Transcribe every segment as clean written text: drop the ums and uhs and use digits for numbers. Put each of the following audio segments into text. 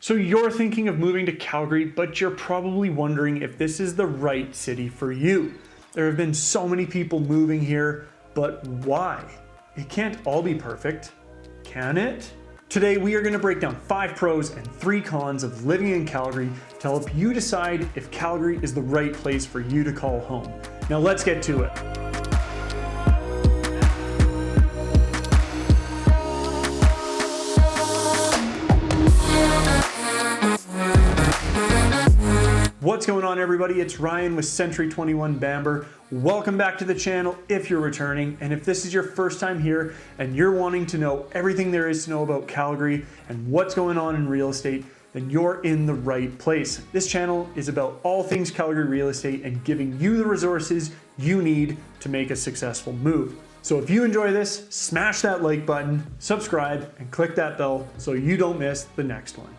So you're thinking of moving to Calgary, but you're probably wondering if this is the right city for you. There have been so many people moving here, but why? It can't all be perfect, can it? Today we are going to break down 5 pros and 3 cons of living in Calgary to help you decide if Calgary is the right place for you to call home. Now let's get to it. What's going on, everybody? It's Ryan with Century 21 Bamber. Welcome back to the channel if you're returning, and if this is your first time here and you're wanting to know everything there is to know about Calgary and what's going on in real estate, then you're in the right place. This channel is about all things Calgary real estate and giving you the resources you need to make a successful move. So if you enjoy this, smash that like button, subscribe, and click that bell so you don't miss the next one.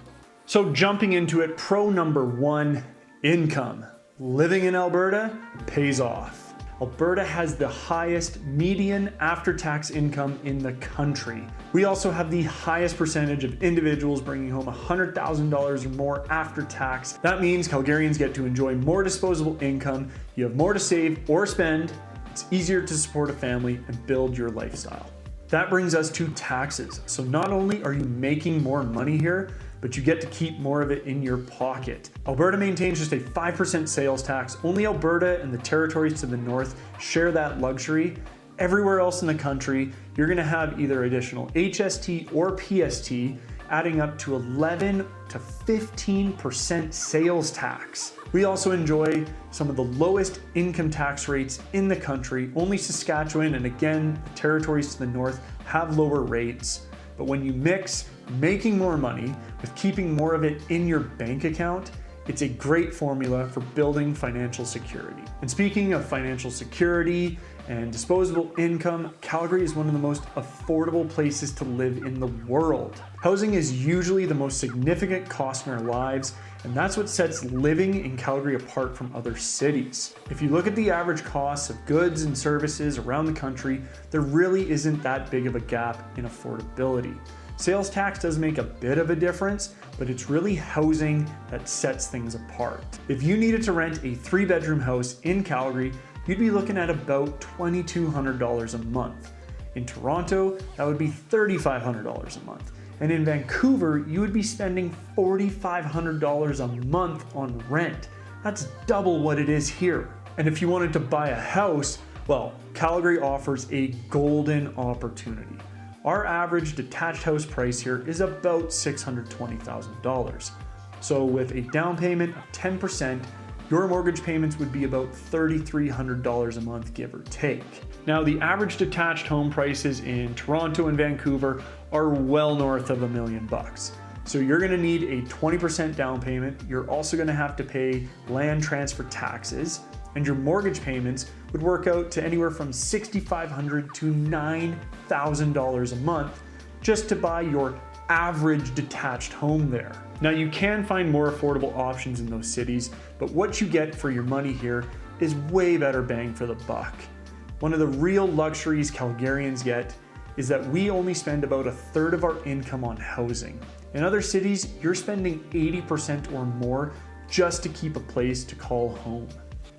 So jumping into it, pro number 1, income. Living in Alberta pays off. Alberta has the highest median after-tax income in the country. We also have the highest percentage of individuals bringing home $100,000 or more after tax. That means Calgarians get to enjoy more disposable income, you have more to save or spend, it's easier to support a family and build your lifestyle. That brings us to taxes. So not only are you making more money here, but you get to keep more of it in your pocket. Alberta maintains just a 5% sales tax. Only Alberta and the territories to the north share that luxury. Everywhere else in the country, you're gonna have either additional HST or PST, adding up to 11 to 15% sales tax. We also enjoy some of the lowest income tax rates in the country. Only Saskatchewan and again, the territories to the north have lower rates. But when you mix making more money with keeping more of it in your bank account, it's a great formula for building financial security. And speaking of financial security and disposable income, Calgary is one of the most affordable places to live in the world. Housing is usually the most significant cost in our lives, and that's what sets living in Calgary apart from other cities. If you look at the average costs of goods and services around the country, there really isn't that big of a gap in affordability. Sales tax does make a bit of a difference, but it's really housing that sets things apart. If you needed to rent a 3-bedroom house in Calgary, you'd be looking at about $2,200 a month. In Toronto, that would be $3,500 a month. And in Vancouver, you would be spending $4,500 a month on rent. That's double what it is here. And if you wanted to buy a house, well, Calgary offers a golden opportunity. Our average detached house price here is about $620,000. So with a down payment of 10%, your mortgage payments would be about $3,300 a month, give or take. Now, the average detached home prices in Toronto and Vancouver are well north of $1 million. So you're gonna need a 20% down payment. You're also gonna have to pay land transfer taxes, and your mortgage payments would work out to anywhere from $6,500 to $9,000 a month just to buy your average detached home there. Now, you can find more affordable options in those cities, but what you get for your money here is way better bang for the buck. One of the real luxuries Calgarians get is that we only spend about 1/3 of our income on housing. In other cities, you're spending 80% or more just to keep a place to call home.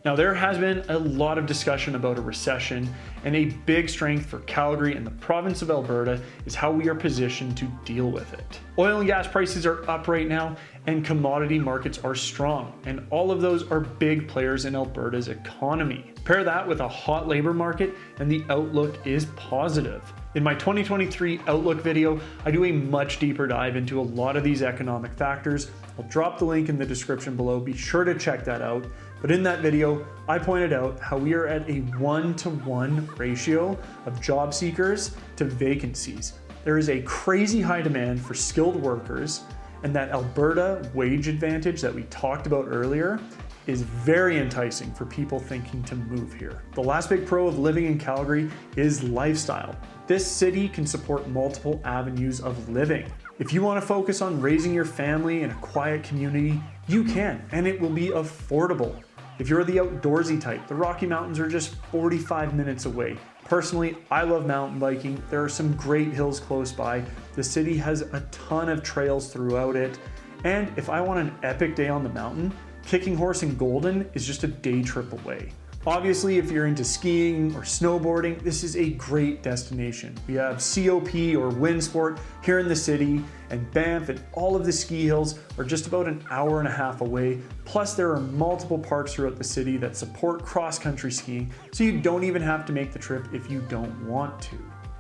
Now, there has been a lot of discussion about a recession, and a big strength for Calgary and the province of Alberta is how we are positioned to deal with it. Oil and gas prices are up right now, and commodity markets are strong, and all of those are big players in Alberta's economy. Pair that with a hot labor market, and the outlook is positive. In my 2023 Outlook video, I do a much deeper dive into a lot of these economic factors. I'll drop the link in the description below, be sure to check that out. But in that video, I pointed out how we are at a 1-to-1 ratio of job seekers to vacancies. There is a crazy high demand for skilled workers, and that Alberta wage advantage that we talked about earlier is very enticing for people thinking to move here. The last big pro of living in Calgary is lifestyle. This city can support multiple avenues of living. If you want to focus on raising your family in a quiet community, you can, and it will be affordable. If you're the outdoorsy type, the Rocky Mountains are just 45 minutes away. Personally, I love mountain biking. There are some great hills close by. The city has a ton of trails throughout it, And if I want an epic day on the mountain, Kicking Horse in Golden is just a day trip away. Obviously, if you're into skiing or snowboarding, this is a great destination. We have COP or Windsport here in the city, and Banff and all of the ski hills are just about an hour and a half away. Plus, there are multiple parks throughout the city that support cross-country skiing, so you don't even have to make the trip if you don't want to.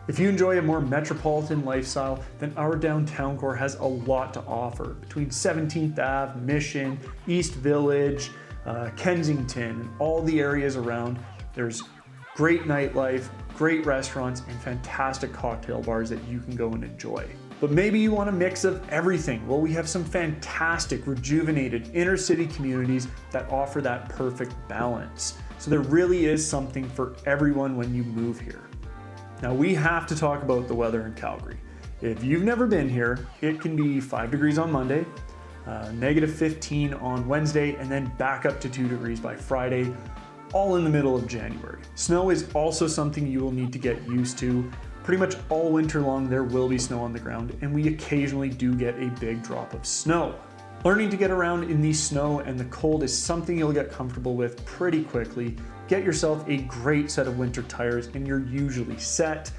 If you enjoy a more metropolitan lifestyle, then our downtown core has a lot to offer. Between 17th Ave, Mission, East Village, Kensington, and all the areas around, there's great nightlife, great restaurants, and fantastic cocktail bars that you can go and enjoy. But maybe you want a mix of everything. Well, we have some fantastic, rejuvenated inner city communities that offer that perfect balance. So there really is something for everyone when you move here. Now we have to talk about the weather in Calgary. If you've never been here, it can be 5 degrees on Monday, negative 15 on Wednesday, and then back up to 2 degrees by Friday, all in the middle of January. Snow is also something you will need to get used to. Pretty much all winter long there will be snow on the ground, and we occasionally do get a big drop of snow. Learning to get around in the snow and the cold is something you'll get comfortable with pretty quickly. Get yourself a great set of winter tires and you're usually set.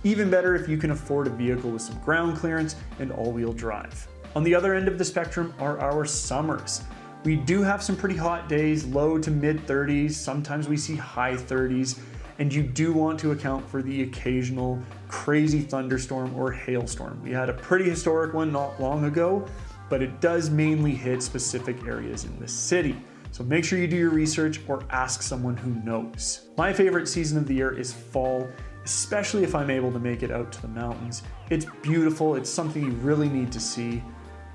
Even better if you can afford a vehicle with some ground clearance and all-wheel drive. On the other end of the spectrum are our summers. We do have some pretty hot days, low to mid 30s, sometimes we see high 30s, and you do want to account for the occasional crazy thunderstorm or hailstorm. We had a pretty historic one not long ago, but it does mainly hit specific areas in the city. So make sure you do your research or ask someone who knows. My favorite season of the year is fall, especially if I'm able to make it out to the mountains. It's beautiful, it's something you really need to see,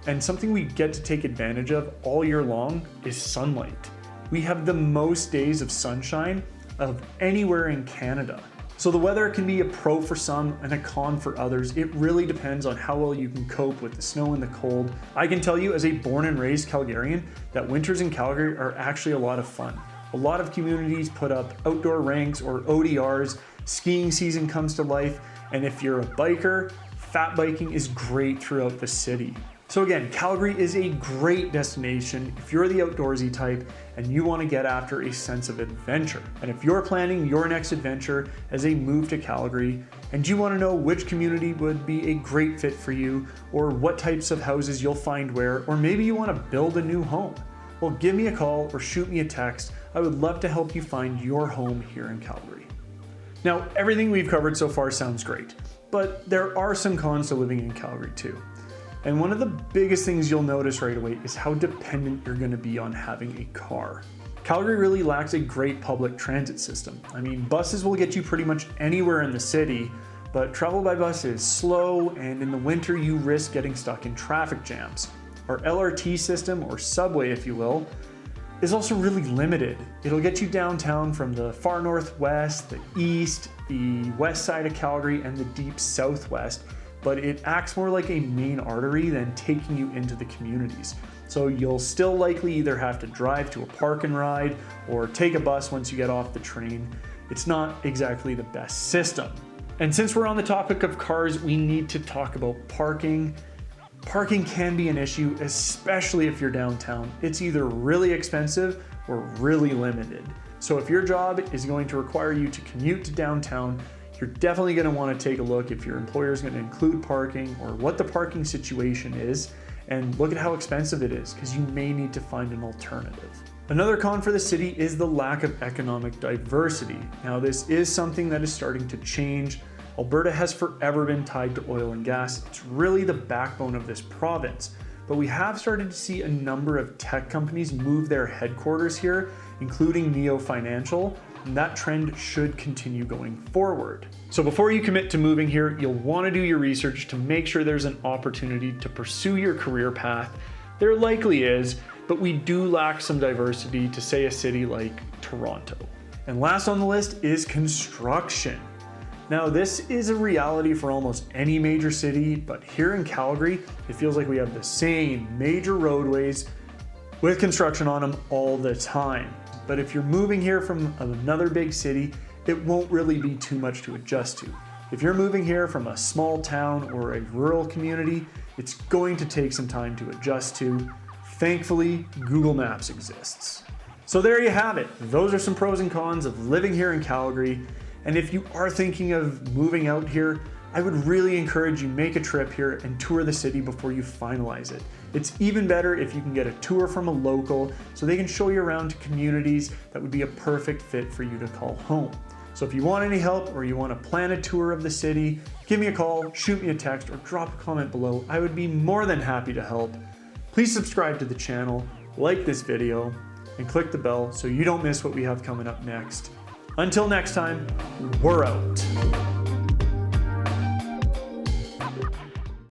and something we get to take advantage of all year long is sunlight. We have the most days of sunshine of anywhere in Canada. So the weather can be a pro for some and a con for others. It really depends on how well you can cope with the snow and the cold. I can tell you as a born and raised Calgarian that winters in Calgary are actually a lot of fun. A lot of communities put up outdoor rinks or ODRs, skiing season comes to life, and if you're a biker, fat biking is great throughout the city. So again, Calgary is a great destination if you're the outdoorsy type and you want to get after a sense of adventure. And if you're planning your next adventure as a move to Calgary and you want to know which community would be a great fit for you or what types of houses you'll find where, or maybe you want to build a new home, well, give me a call or shoot me a text. I would love to help you find your home here in Calgary. Now, everything we've covered so far sounds great, but there are some cons to living in Calgary too. And one of the biggest things you'll notice right away is how dependent you're going to be on having a car. Calgary really lacks a great public transit system. I mean, buses will get you pretty much anywhere in the city, but travel by bus is slow, and in the winter you risk getting stuck in traffic jams. Our LRT system, or subway if you will, is also really limited. It'll get you downtown from the far northwest, the east, the west side of Calgary, and the deep southwest, but it acts more like a main artery than taking you into the communities. So you'll still likely either have to drive to a park and ride or take a bus once you get off the train. It's not exactly the best system. And since we're on the topic of cars, we need to talk about parking. Parking can be an issue, especially if you're downtown. It's either really expensive or really limited. So if your job is going to require you to commute to downtown, you're definitely going to want to take a look if your employer is going to include parking or what the parking situation is, and look at how expensive it is, because you may need to find an alternative. Another con for the city is the lack of economic diversity. Now, this is something that is starting to change. Alberta has forever been tied to oil and gas. It's really the backbone of this province. But we have started to see a number of tech companies move their headquarters here, including Neo Financial, and that trend should continue going forward. So before you commit to moving here, you'll want to do your research to make sure there's an opportunity to pursue your career path. There likely is, but we do lack some diversity to, say, a city like Toronto. And last on the list is construction. Now, this is a reality for almost any major city, but here in Calgary, it feels like we have the same major roadways with construction on them all the time. But if you're moving here from another big city, it won't really be too much to adjust to. If you're moving here from a small town or a rural community, it's going to take some time to adjust to. Thankfully, Google Maps exists. So there you have it. Those are some pros and cons of living here in Calgary. And if you are thinking of moving out here, I would really encourage you make a trip here and tour the city before you finalize it. It's even better if you can get a tour from a local so they can show you around to communities that would be a perfect fit for you to call home. So if you want any help or you want to plan a tour of the city, give me a call, shoot me a text, or drop a comment below. I would be more than happy to help. Please subscribe to the channel, like this video, and click the bell so you don't miss what we have coming up next. Until next time, we're out.